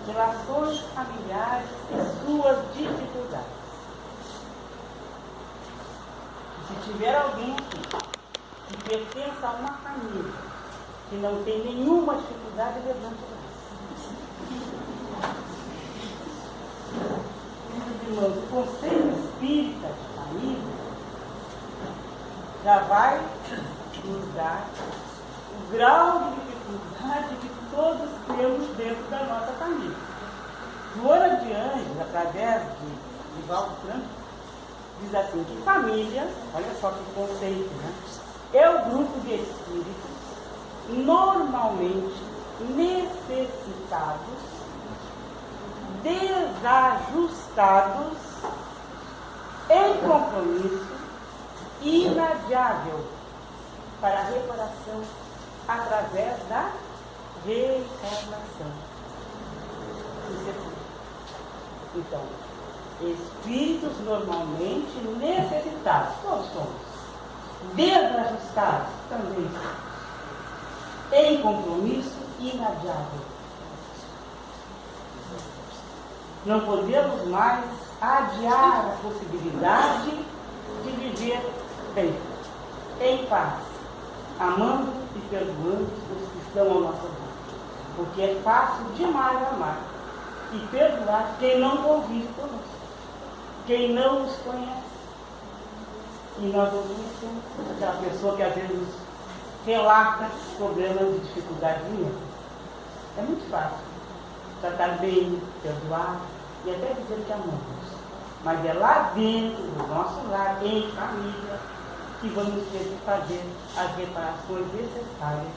relações familiares e suas dificuldades. Se tiver alguém aqui que pertence a uma família que não tem nenhuma dificuldade, levante o braço. Meus irmãos, o conceito espírita de família já vai nos dar o grau de dificuldade que todos temos dentro da nossa família. Joana de Anjos, através de Valdo Franco, diz assim que família, olha só que conceito, né? É o grupo de espíritos normalmente necessitados, desajustados, em compromisso inadiável para a reparação através da reencarnação. Então, espíritos normalmente necessitados, todos somos. Desajustados também. Em compromisso inadiável. Não podemos mais adiar a possibilidade de viver bem, em paz, amando e perdoando os que estão ao nosso lado. Porque é fácil demais amar e perdoar quem não convive conosco, quem não nos conhece. E nós ouvimos aquela pessoa que às vezes nos relata problemas e dificuldades imensas. É muito fácil tratar bem, perdoar e até dizer que amamos. Mas é lá dentro do nosso lar, em família, que vamos ter que fazer as reparações necessárias.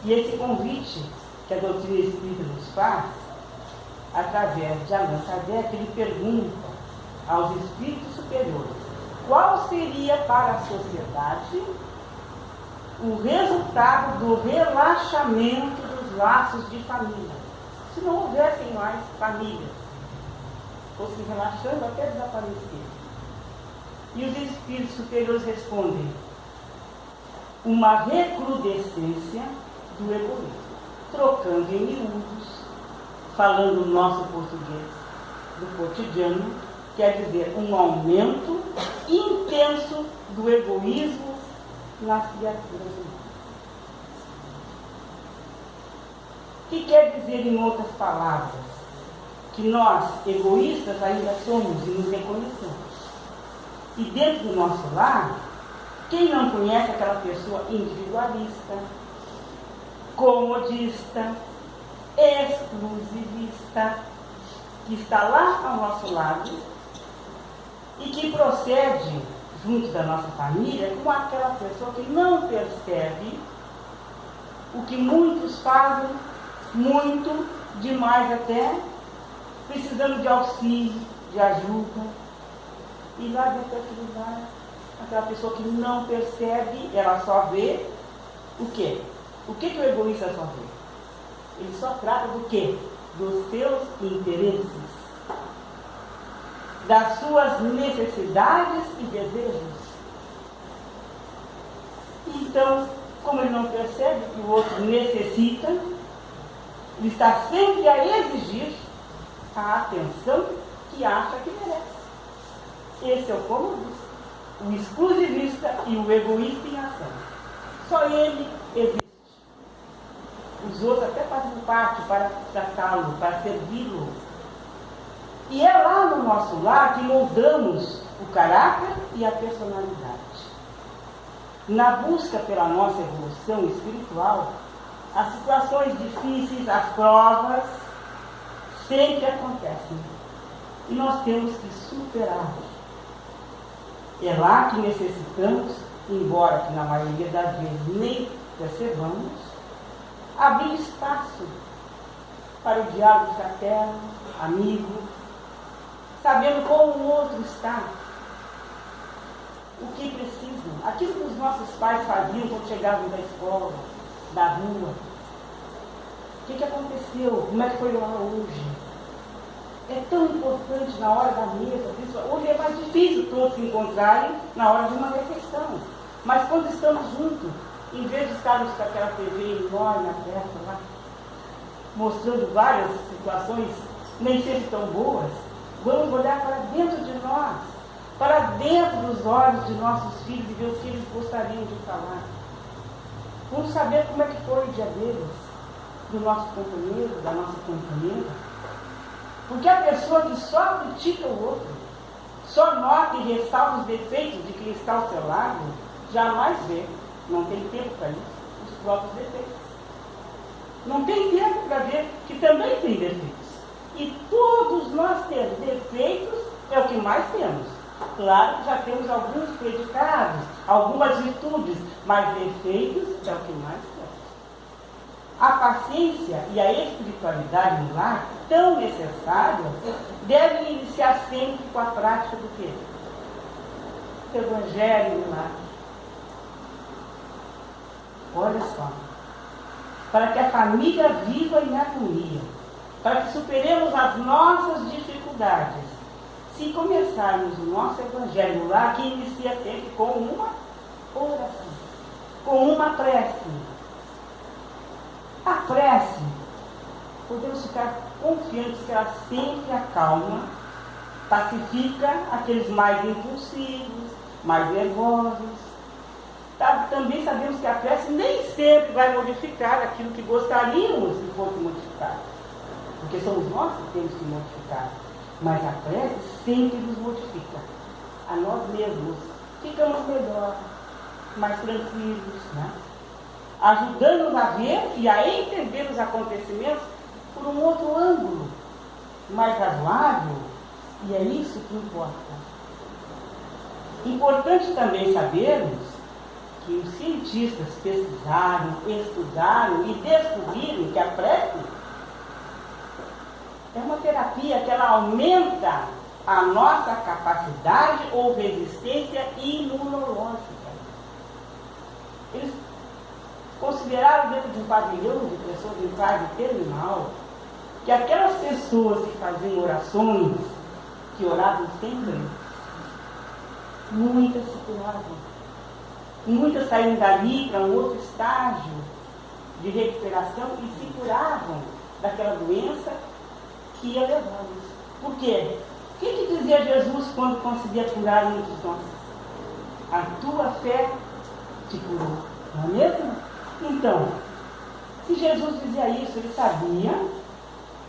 E esse convite que a doutrina espírita nos faz, através de Allan Kardec, ele pergunta aos espíritos superiores qual seria para a sociedade o resultado do relaxamento dos laços de família, se não houvessem mais famílias, fossem relaxando até desaparecer. E os espíritos superiores respondem: uma recrudescência do egoísmo, trocando em miúdos, falando o nosso português do cotidiano, quer dizer, um aumento intenso do egoísmo nas criaturas humanas. O que quer dizer, em outras palavras, que nós, egoístas, ainda somos e nos reconhecemos. E dentro do nosso lar, quem não conhece aquela pessoa individualista, comodista, exclusivista, que está lá ao nosso lado e que procede junto da nossa família com aquela pessoa que não percebe o que muitos fazem, muito, demais até, precisando de auxílio, de ajuda. E lá dentro daquele lugar, aquela pessoa que não percebe, ela só vê o quê? O que o egoísta só vê? Ele só trata do quê? Dos seus interesses, das suas necessidades e desejos. Então, como ele não percebe que o outro necessita, ele está sempre a exigir a atenção que acha que merece. Esse é o comodista, o exclusivista e o egoísta em ação. Só ele existe. Os outros até fazem parte para tratá-lo, para servi-lo. E é lá no nosso lar que moldamos o caráter e a personalidade. Na busca pela nossa evolução espiritual, as situações difíceis, as provas, sempre acontecem. E nós temos que superar. É lá que necessitamos, embora que na maioria das vezes nem percebamos, abrir espaço para o diálogo fraterno, amigo, sabendo como o outro está, o que precisam, aquilo que os nossos pais faziam quando chegavam da escola, da rua. O que aconteceu? Como é que foi lá hoje? É tão importante na hora da mesa. Hoje é mais difícil todos se encontrarem na hora de uma refeição. Mas quando estamos juntos, em vez de estarmos com aquela TV enorme aberta lá, mostrando várias situações nem sempre tão boas, vamos olhar para dentro de nós, para dentro dos olhos de nossos filhos e ver o que eles gostariam de falar. Vamos saber como é que foi o dia deles, do nosso companheiro, da nossa companheira. Porque a pessoa que só critica o outro, só nota e ressalta os defeitos de quem está ao seu lado, jamais vê, não tem tempo para isso, os próprios defeitos. Não tem tempo para ver que também tem defeitos. E todos nós temos defeitos, é o que mais temos. Claro que já temos alguns predicados, algumas virtudes, mas defeitos é o que mais temos. A paciência e a espiritualidade no lar, tão necessárias, devem iniciar sempre com a prática do quê? Do Evangelho no lar. Olha só. Para que a família viva em harmonia, para que superemos as nossas dificuldades. Se começarmos o nosso Evangelho no lar, que inicia sempre com uma oração, com uma prece. A prece, podemos ficar confiantes que ela sempre acalma, pacifica aqueles mais impulsivos, mais nervosos. Também sabemos que a prece nem sempre vai modificar aquilo que gostaríamos que fosse modificado, porque somos nós que temos que modificar. Mas a prece sempre nos modifica. A nós mesmos ficamos melhor, mais tranquilos, né? Ajudando-nos a ver e a entender os acontecimentos por um outro ângulo, mais razoável, e é isso que importa. Importante também sabermos que os cientistas pesquisaram, estudaram e descobriram que a prece é uma terapia que ela aumenta a nossa capacidade ou resistência imunológica. Eles consideraram dentro de um pavilhão de pessoas em fase terminal que aquelas pessoas que faziam orações, que oravam sempre, muitas se curavam. Muitas saíram dali para um outro estágio de recuperação e se curavam daquela doença que ia levá-los. Por quê? O que dizia Jesus quando conseguia curar muitos de nós? A tua fé te curou, não é mesmo? Então, se Jesus dizia isso, ele sabia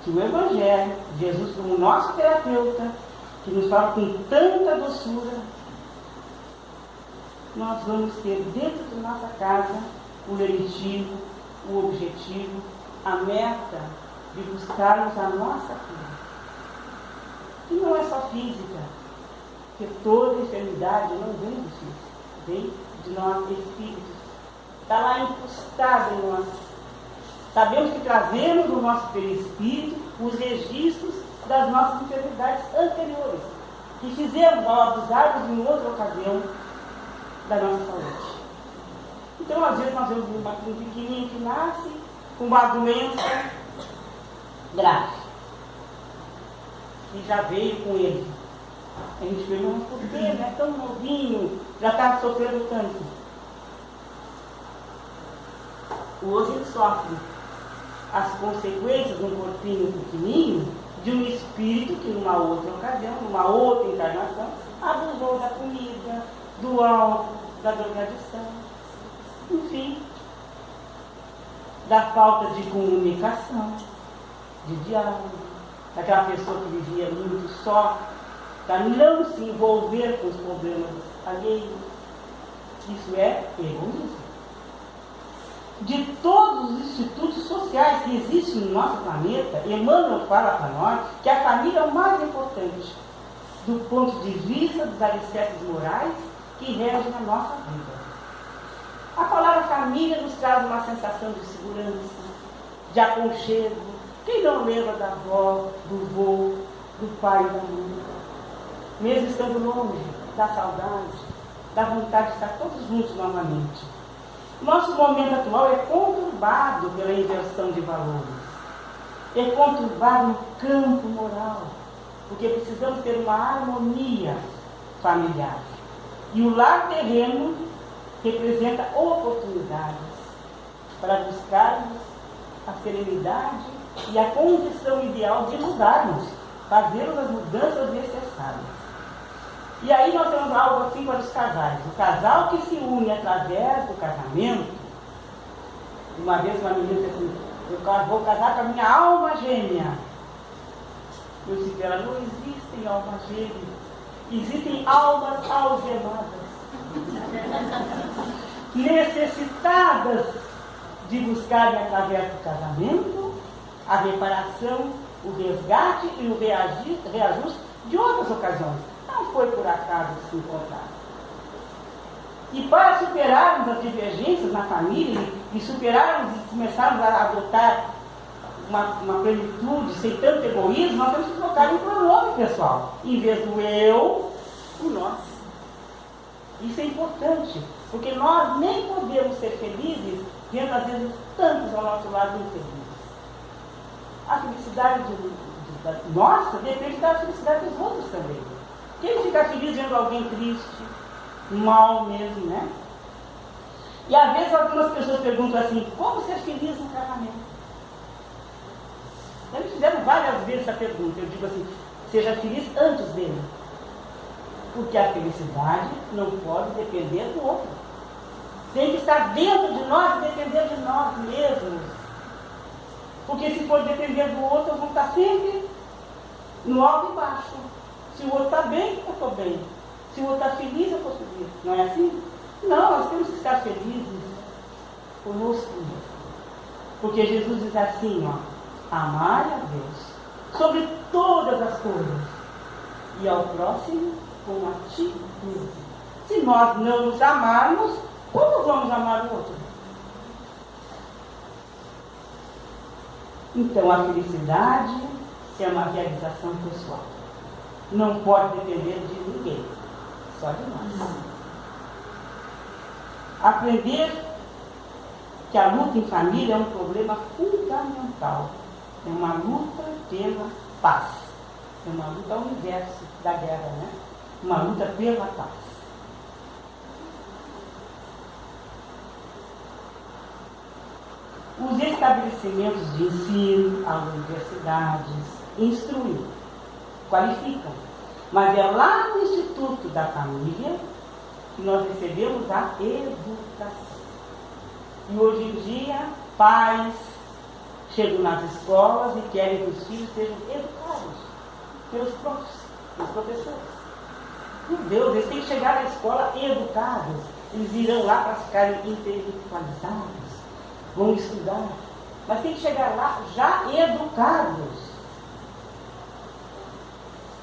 que o Evangelho, Jesus como nosso terapeuta, que nos fala com tanta doçura, nós vamos ter dentro de nossa casa o lenitivo, o objetivo, a meta de buscarmos a nossa cura. E não é só física, porque toda enfermidade não vem do físico, vem de nós espíritos. Está lá incrustado em nós. Sabemos que trazemos no nosso perispírito os registros das nossas enfermidades anteriores, que fizemos ao abusarmos em outra ocasião da nossa saúde. Então, às vezes, nós vemos um pequenininho que nasce com uma doença grave e já veio com ele. A gente pergunta, por quê? É tão novinho, já está sofrendo tanto. Hoje ele sofre as consequências de um corpinho pequenininho de um espírito que numa outra ocasião, numa outra encarnação, abusou da comida, do álcool, da drogadição, enfim, da falta de comunicação, de diálogo, daquela pessoa que vivia muito só, para não se envolver com os problemas alheios. Isso é egoísmo. De todos os institutos sociais que existem no nosso planeta, Emmanuel fala para nós que a família é o mais importante do ponto de vista dos alicerces morais que regem a nossa vida. A palavra família nos traz uma sensação de segurança, de aconchego. Quem não lembra da avó, do vô, do pai e da mãe? Mesmo estando longe, da saudade, da vontade de estar todos juntos novamente. Nosso momento atual é conturbado pela inversão de valores. É conturbado no campo moral, porque precisamos ter uma harmonia familiar. E o lar terreno representa oportunidades para buscarmos a serenidade e a condição ideal de mudarmos, fazermos as mudanças necessárias. E aí nós temos algo assim para os casais. O casal que se une através do casamento. Uma vez uma menina disse assim, eu vou casar com a minha alma gêmea. Eu disse para ela, não existem almas gêmeas, existem almas algemadas. Necessitadas de buscarem através do casamento a reparação, o resgate e o reajuste de outras ocasiões. Não foi por acaso que se encontraram. E para superarmos as divergências na família e superarmos e começarmos a adotar uma plenitude sem tanto egoísmo, nós temos que colocar um pronome pessoal. Em vez do eu, o nós. Isso é importante, porque nós nem podemos ser felizes vendo às vezes tantos ao nosso lado infelizes. A felicidade nossa depende da felicidade dos outros também. Quem fica feliz vendo alguém triste, mal mesmo, né? E às vezes algumas pessoas perguntam assim, como ser feliz no casamento? Já me fizeram várias vezes essa pergunta. Eu digo assim, seja feliz antes dele. Porque a felicidade não pode depender do outro. Tem que estar dentro de nós e depender de nós mesmos. Porque se for depender do outro, vamos estar sempre no alto e baixo. Se o outro está bem, eu estou bem. Se o outro está feliz, eu estou feliz. Não é assim? Não, nós temos que estar felizes conosco mesmo. Porque Jesus diz assim, ó, amar a Deus sobre todas as coisas e ao próximo como a ti mesmo. Se nós não nos amarmos, como vamos amar o outro? Então a felicidade é uma realização pessoal. Não pode depender de ninguém, só de nós. Aprender que a luta em família é um problema fundamental. É uma luta pela paz. É uma luta ao inverso da guerra, né? Uma luta pela paz. Os estabelecimentos de ensino, as universidades, instruem, qualificam. Mas é lá no Instituto da Família que nós recebemos a educação. E hoje em dia, pais chegam nas escolas e querem que os filhos sejam educados pelos professores. Meu Deus, eles têm que chegar na escola educados. Eles irão lá para ficarem intelectualizados, vão estudar. Mas tem que chegar lá já educados.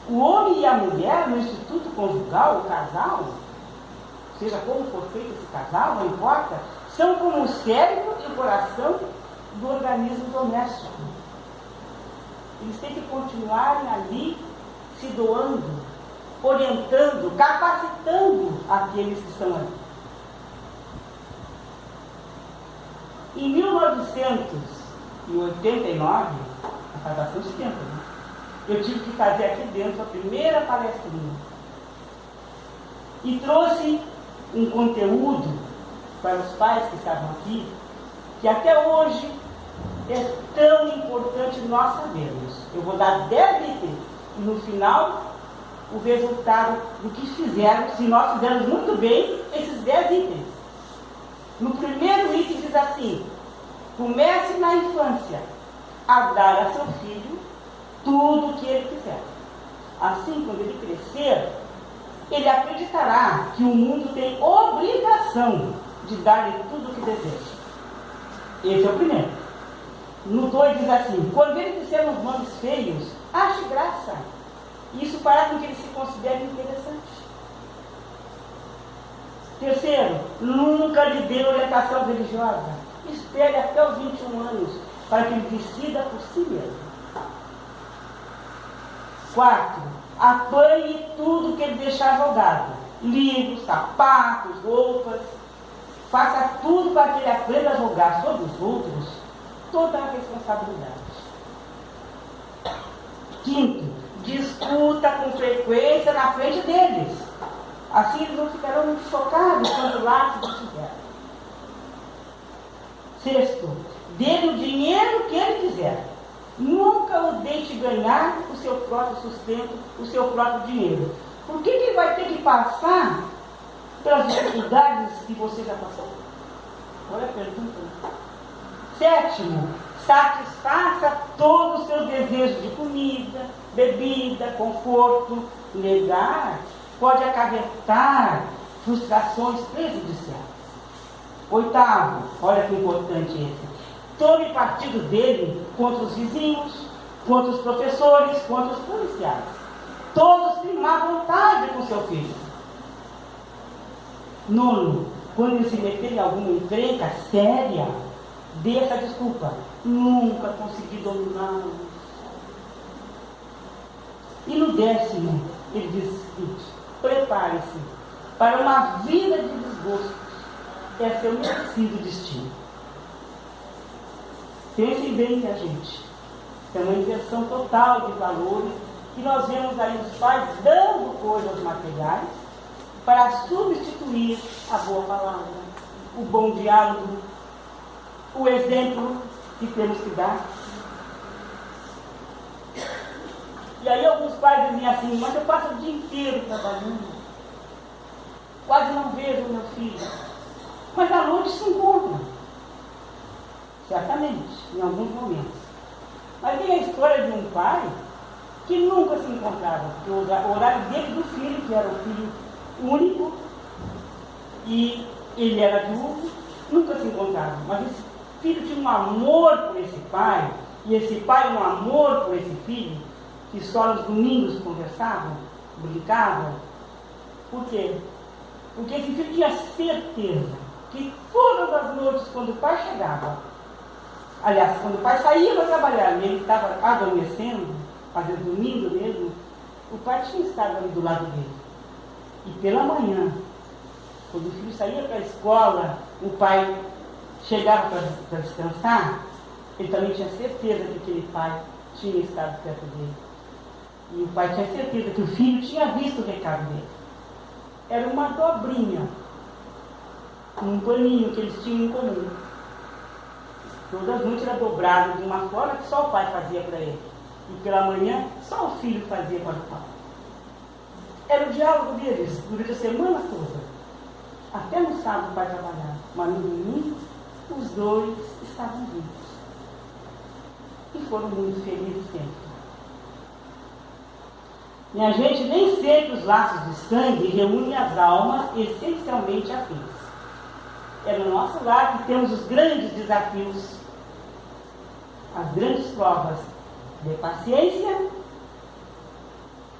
O homem e a mulher no instituto conjugal, o casal, seja como for feito esse casal, não importa, são como o cérebro e o coração do organismo doméstico. Eles têm que continuarem ali se doando, orientando, capacitando aqueles que estão ali. Em 1989, faz bastante tempo, né? Eu tive que fazer aqui dentro a primeira palestrinha. E trouxe um conteúdo para os pais que estavam aqui, que até hoje é tão importante nós sabermos. Eu vou dar 10 itens e no final o resultado do que fizeram, se nós fizermos muito bem esses 10 itens. No primeiro item diz assim: comece na infância a dar a seu filho tudo o que ele quiser. Assim, quando ele crescer, ele acreditará que o mundo tem obrigação de dar-lhe tudo o que deseja. Esse é o primeiro. No 2 diz assim: quando ele disser uns nomes feios, ache graça. Isso fará com que ele se considere interessante. Terceiro, nunca lhe dê orientação religiosa. Espere até os 21 anos para que ele decida por si mesmo. 4, apanhe tudo que ele deixar jogado. Livros, sapatos, roupas. Faça tudo para que ele aprenda a jogar sobre os outros toda a responsabilidade. 5, discuta com frequência na frente deles. Assim eles não ficarão chocados quando lá se estiver. 6, dê-lhe o dinheiro que ele quiser. Nunca o deixe ganhar o seu próprio sustento, o seu próprio dinheiro. Por que ele vai ter que passar pelas dificuldades que você já passou? Olha a pergunta. Sétimo, satisfaça todos os seus desejos de comida, bebida, conforto. Negar pode acarretar frustrações prejudiciais. Oitavo, olha que importante esse. Tome partido dele contra os vizinhos, contra os professores, contra os policiais. Todos têm má vontade com seu filho. Nono, quando ele se meter em alguma encrenca séria, dê essa desculpa. Nunca consegui dominá-los. E no 10º, ele diz o seguinte: prepare-se para uma vida de desgostos. É seu merecido destino. Pensem bem, minha gente. É uma inversão total de valores que nós vemos aí os pais dando coisas materiais para substituir a boa palavra, o bom diálogo, o exemplo que temos que dar. E aí alguns pais dizem assim: mas eu passo o dia inteiro trabalhando, quase não vejo meu filho, mas à noite se encontra. Certamente, em alguns momentos. Mas tem a história de um pai que nunca se encontrava, porque o horário dele do filho, que era o filho único, e ele era viúvo, nunca se encontravam. Mas esse filho tinha um amor por esse pai, e esse pai um amor por esse filho, que só nos domingos conversavam, brincavam. Por quê? Porque esse filho tinha certeza que todas as noites, quando o pai chegava, aliás, quando o pai saía para trabalhar e ele estava adormecendo, fazendo domingo mesmo, o pai tinha estado ali do lado dele. E pela manhã, quando o filho saía para a escola, o pai chegava para descansar, ele também tinha certeza que aquele pai tinha estado perto dele. E o pai tinha certeza que o filho tinha visto o recado dele. Era uma dobrinha, um paninho que eles tinham em comum. Todas as noites era dobrado de uma forma que só o pai fazia para ele. E pela manhã, só o filho fazia para o pai. Era o diálogo deles durante a semana toda. Até no sábado o pai trabalhava. Mas no domingo, os dois estavam juntos. E foram muito felizes sempre. Minha gente, nem sempre os laços de sangue reúnem as almas essencialmente afins. É no nosso lar que temos os grandes desafios, as grandes provas de paciência,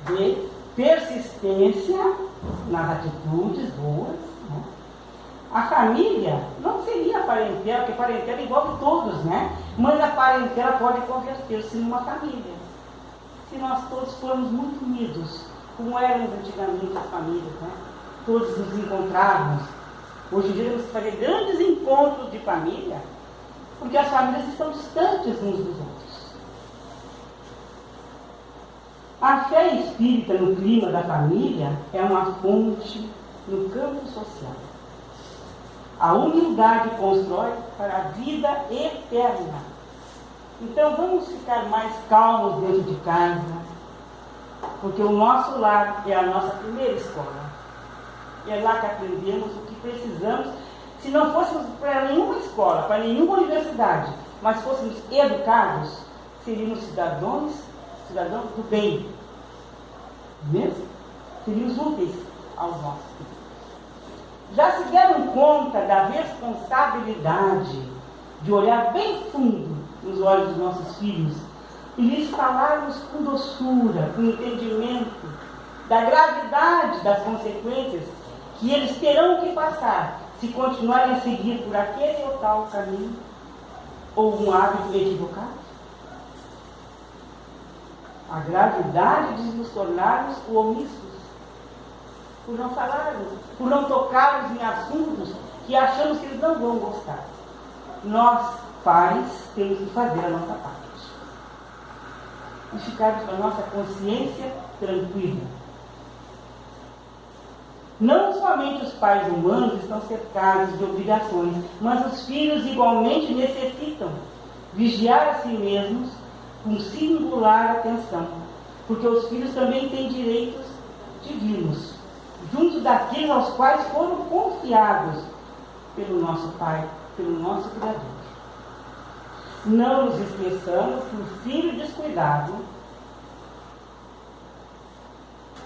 de persistência nas atitudes boas. Né? A família não seria a parentela, porque a parentela envolve todos, né? Mas a parentela pode converter-se numa família. Se nós todos formos muito unidos, como éramos antigamente as famílias, né? Todos nos encontrarmos. Hoje em dia temos que fazer grandes encontros de família, porque as famílias estão distantes uns dos outros. A fé espírita no clima da família é uma fonte no campo social. A humildade constrói para a vida eterna. Então vamos ficar mais calmos dentro de casa, porque o nosso lar é a nossa primeira escola. É lá que aprendemos o que precisamos. Se não fôssemos para nenhuma escola, para nenhuma universidade, mas fôssemos educados, seríamos cidadãos do bem. Mesmo? Seríamos úteis aos nossos filhos. Já se deram conta da responsabilidade de olhar bem fundo nos olhos dos nossos filhos e lhes falarmos com doçura, com entendimento da gravidade das consequências que eles terão que passar se continuarem a seguir por aquele ou tal caminho ou um hábito equivocado? A gravidade de nos tornarmos omissos, por não falarmos, por não tocarmos em assuntos que achamos que eles não vão gostar. Nós, pais, temos que fazer a nossa parte e ficarmos com a nossa consciência tranquila. Não somente os pais humanos estão cercados de obrigações, mas os filhos igualmente necessitam vigiar a si mesmos com singular atenção, porque os filhos também têm direitos divinos, junto daqueles aos quais foram confiados pelo nosso Pai, pelo nosso Criador. Não nos esqueçamos que o filho descuidado,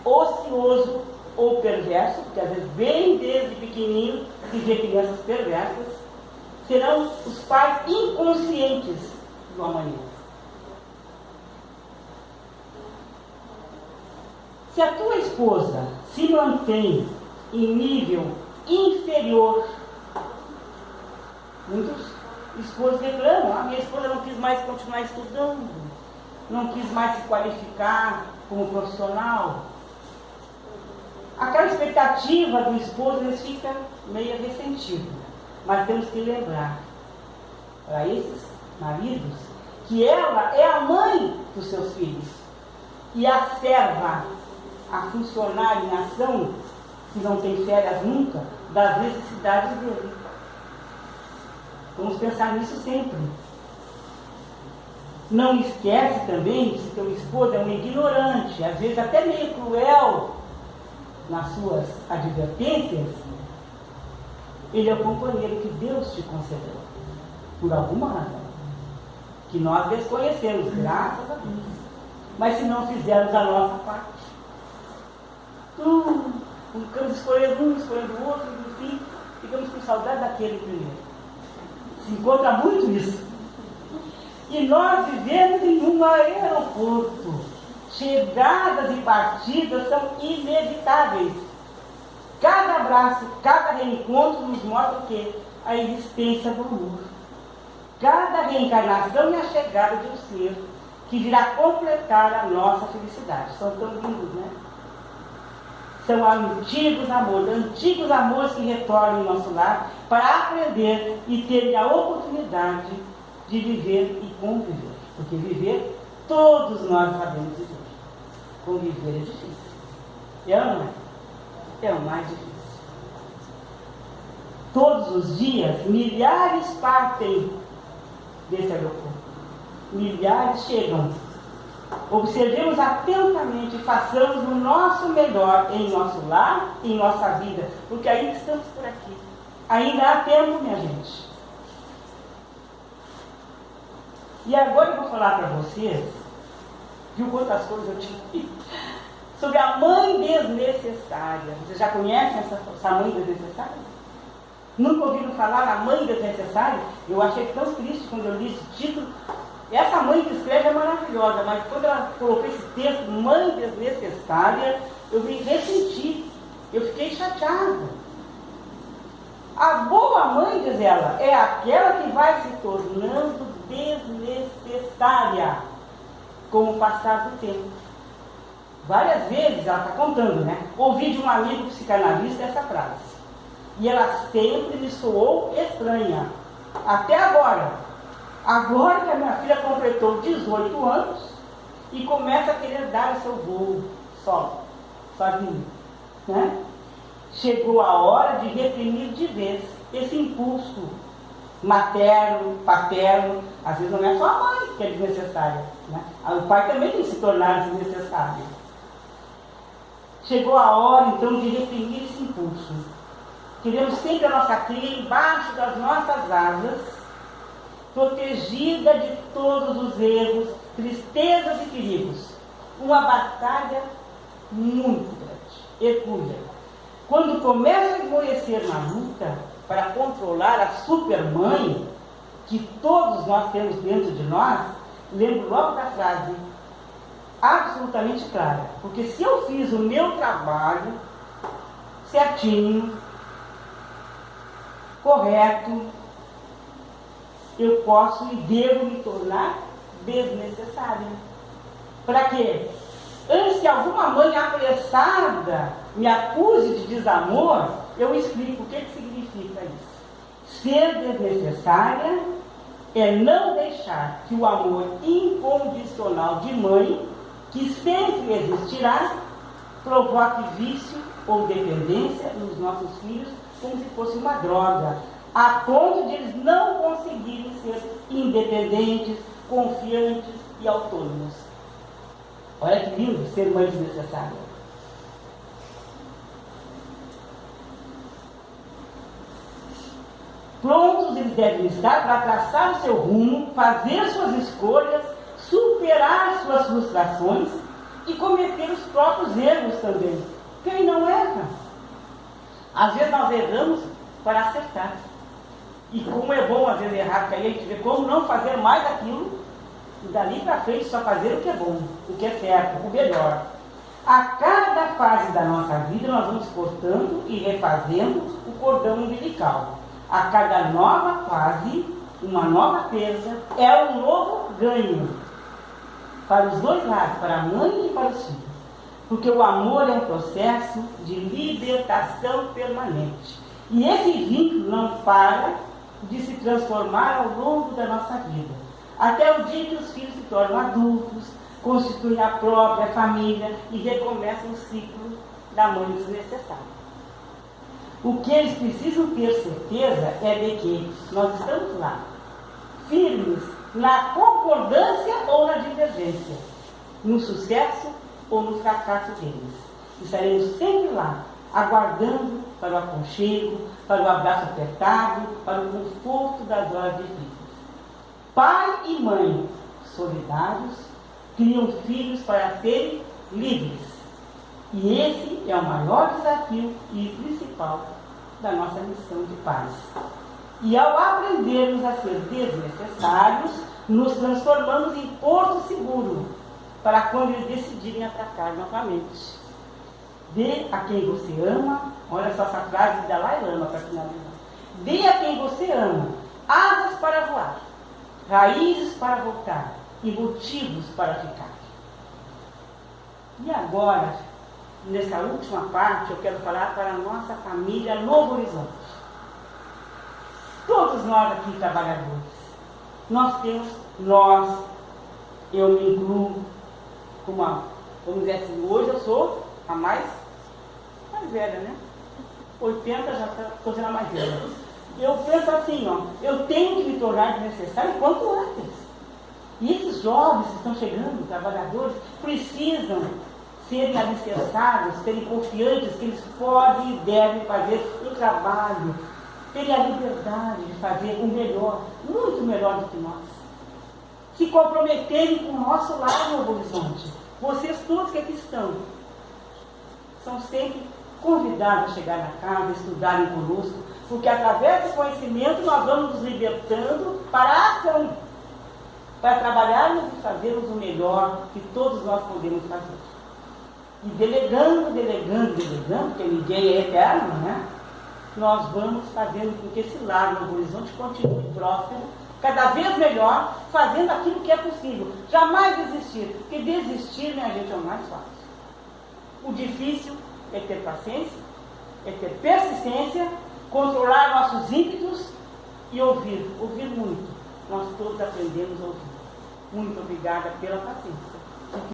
ocioso ou perverso, porque às vezes vem desde pequenininho e vê crianças perversas, serão os pais inconscientes do amanhã. Se a tua esposa se mantém em nível inferior, muitos esposos reclamam: a minha esposa não quis mais continuar estudando, não quis mais se qualificar como profissional. Aquela expectativa do esposo, eles ficam meio ressentidos. Mas temos que lembrar para esses maridos que ela é a mãe dos seus filhos e a serva, a funcionar em ação, que não tem férias nunca, das necessidades dele. Vamos pensar nisso sempre. Não esquece também que se teu esposo é um ignorante, às vezes até meio cruel nas suas advertências, ele é o companheiro que Deus te concedeu, por alguma razão, que nós desconhecemos, graças a Deus. Mas se não fizermos a nossa parte, ficamos escolhendo um, escolhendo o outro, e no fim, ficamos com saudade daquele primeiro. Se encontra muito isso. E nós vivemos em um aeroporto. Chegadas e partidas são inevitáveis. Cada abraço, cada reencontro nos mostra o quê? A existência do amor. Cada reencarnação é a chegada de um ser que virá completar a nossa felicidade. São tão lindos, né? São antigos amores que retornam ao nosso lar para aprender e ter a oportunidade de viver e conviver. Porque viver, todos nós sabemos viver. Conviver é difícil. É ou não é? É o mais difícil. Todos os dias, milhares partem desse aeroporto. Milhares chegam. Observemos atentamente e façamos o nosso melhor em nosso lar, em nossa vida, porque ainda estamos por aqui. Ainda há tempo, minha gente. E agora eu vou falar para vocês, viu quantas coisas eu tive, sobre a mãe desnecessária. Vocês já conhecem essa mãe desnecessária? Nunca ouviram falar na mãe desnecessária? Eu achei tão triste quando eu li esse título. Essa mãe que escreve é maravilhosa, mas quando ela colocou esse texto, mãe desnecessária, eu me ressenti. Eu fiquei chateada. A boa mãe, diz ela, é aquela que vai se tornando desnecessária com o passar do tempo. Várias vezes, ela está contando, né? Ouvi de um amigo psicanalista essa frase. E ela sempre me soou estranha. Até agora. Agora que a minha filha completou 18 anos e começa a querer dar o seu voo sozinha, né? Chegou a hora de reprimir de vez esse impulso materno, paterno. Às vezes não é só a mãe que é desnecessária, né? O pai também tem que se tornar desnecessário. Chegou a hora então de reprimir esse impulso. Queremos sempre a nossa cria embaixo das nossas asas, protegida de todos os erros, tristezas e perigos. Uma batalha muito grande, hercúlea. Quando começa a esmorecer na luta para controlar a supermãe que todos nós temos dentro de nós, lembro logo da frase absolutamente clara. Porque se eu fiz o meu trabalho certinho, correto, eu posso e devo me tornar desnecessária. Para quê? Antes que alguma mãe apressada me acuse de desamor, eu explico o que significa isso. Ser desnecessária é não deixar que o amor incondicional de mãe, que sempre existirá, provoque vício ou dependência nos nossos filhos, como se fosse uma droga, a ponto de eles não conseguirem ser independentes, confiantes, e autônomos. Olha que lindo ser mãe desnecessária. Prontos eles devem estar para traçar o seu rumo, fazer suas escolhas, superar suas frustrações e cometer os próprios erros também. Quem não erra? Às vezes nós erramos para acertar. E como é bom às vezes errar, porque aí a gente vê como não fazer mais aquilo, e dali para frente só fazer o que é bom, o que é certo, o melhor. A cada fase da nossa vida nós vamos cortando e refazendo o cordão umbilical. A cada nova fase, uma nova perda é um novo ganho. Para os dois lados, para a mãe e para os filhos. Porque o amor é um processo de libertação permanente. E esse vínculo não para de se transformar ao longo da nossa vida. Até o dia que os filhos se tornam adultos, constituem a própria família e recomeçam o ciclo da mãe desnecessária. O que eles precisam ter certeza é de que nós estamos lá, firmes na concordância ou na divergência, no sucesso ou no fracasso deles. Estaremos sempre lá, aguardando para o aconchego, para o abraço apertado, para o conforto das horas difíceis. Pai e mãe, solidários, criam filhos para serem livres. E esse é o maior desafio e principal da nossa missão de paz. E ao aprendermos a ser desnecessários, nos transformamos em porto seguro para quando eles decidirem atacar novamente. Dê a quem você ama, olha só essa frase de Dalai Lama para finalizar. Dê a quem você ama asas para voar, raízes para voltar e motivos para ficar. E agora, nessa última parte, eu quero falar para a nossa família Novo Horizonte. Todos nós aqui trabalhadores, eu me incluo, vamos dizer assim, hoje eu sou a mais velha, né? 80 já estou sendo a mais velha. Eu penso assim, eu tenho que me tornar necessário quanto antes. E esses jovens que estão chegando, trabalhadores, precisam serem alicerçados, serem confiantes que eles podem e devem fazer um trabalho, terem a liberdade de fazer o melhor, muito melhor do que nós. Se comprometerem com o nosso lar no horizonte. Vocês todos que aqui estão, são sempre convidados a chegar na casa, estudarem conosco, porque através do conhecimento nós vamos nos libertando para a ação, para trabalharmos e fazermos o melhor que todos nós podemos fazer. E delegando, porque ninguém é eterno, né? Nós vamos fazendo com que esse lar no horizonte continue próspero, cada vez melhor, fazendo aquilo que é possível. Jamais desistir, porque desistir, minha gente, é o mais fácil. O difícil é ter paciência, é ter persistência, controlar nossos ímpetos e ouvir muito. Nós todos aprendemos a ouvir. Muito obrigada pela paciência.